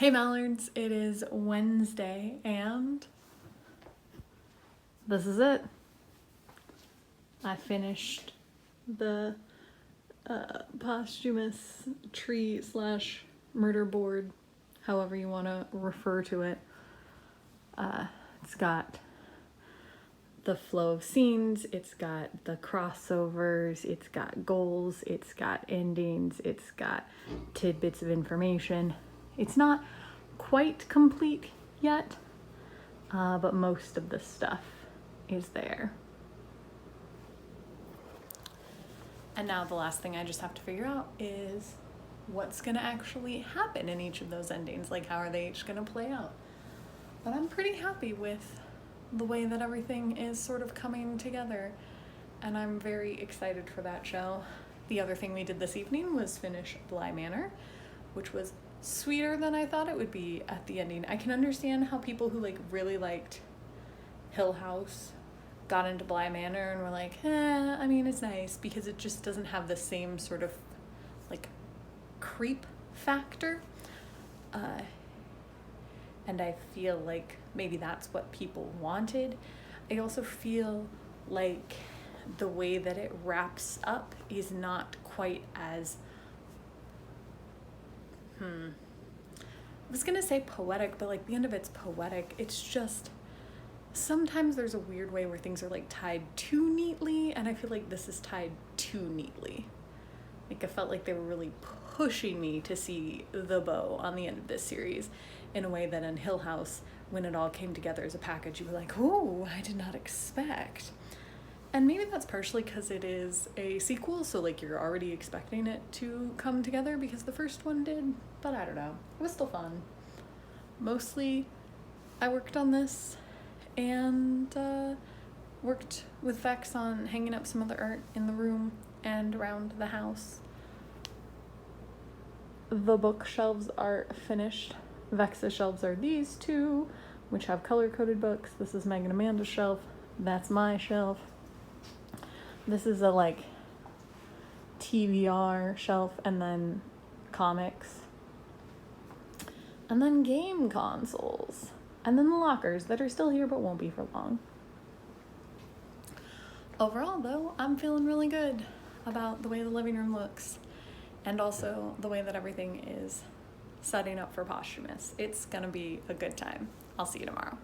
Hey Mallards, it is Wednesday and this is it. I finished the posthumous tree / murder board, however you want to refer to it. It's got the flow of scenes, it's got the crossovers, it's got goals, it's got endings, it's got tidbits of information. It's not quite complete yet, but most of the stuff is there. And now the last thing I just have to figure out is what's gonna actually happen in each of those endings. Like, how are they each gonna play out? But I'm pretty happy with the way that everything is sort of coming together, and I'm very excited for that show. The other thing we did this evening was finish Bly Manor, which was sweeter than I thought it would be at the ending. I can understand how people who really liked Hill House got into Bly Manor and were like, I mean, it's nice because it just doesn't have the same sort of creep factor. And I feel like maybe that's what people wanted. I also feel like the way that it wraps up is not quite as I was gonna say poetic, but the end of it's poetic. It's just sometimes there's a weird way where things are tied too neatly, and I feel like this is tied too neatly. I felt like they were really pushing me to see the bow on the end of this series in a way that in Hill House, when it all came together as a package, you were like, oh, I did not expect. And maybe that's partially because it is a sequel, so you're already expecting it to come together because the first one did, but I don't know. It was still fun. Mostly, I worked on this and worked with Vex on hanging up some other art in the room and around the house. The bookshelves are finished. Vex's shelves are these two, which have color-coded books. This is Meg and Amanda's shelf. That's my shelf. This is a TVR shelf, and then comics, and then game consoles, and then the lockers that are still here but won't be for long. Overall, though, I'm feeling really good about the way the living room looks, and also the way that everything is setting up for posthumous. It's gonna be a good time. I'll see you tomorrow.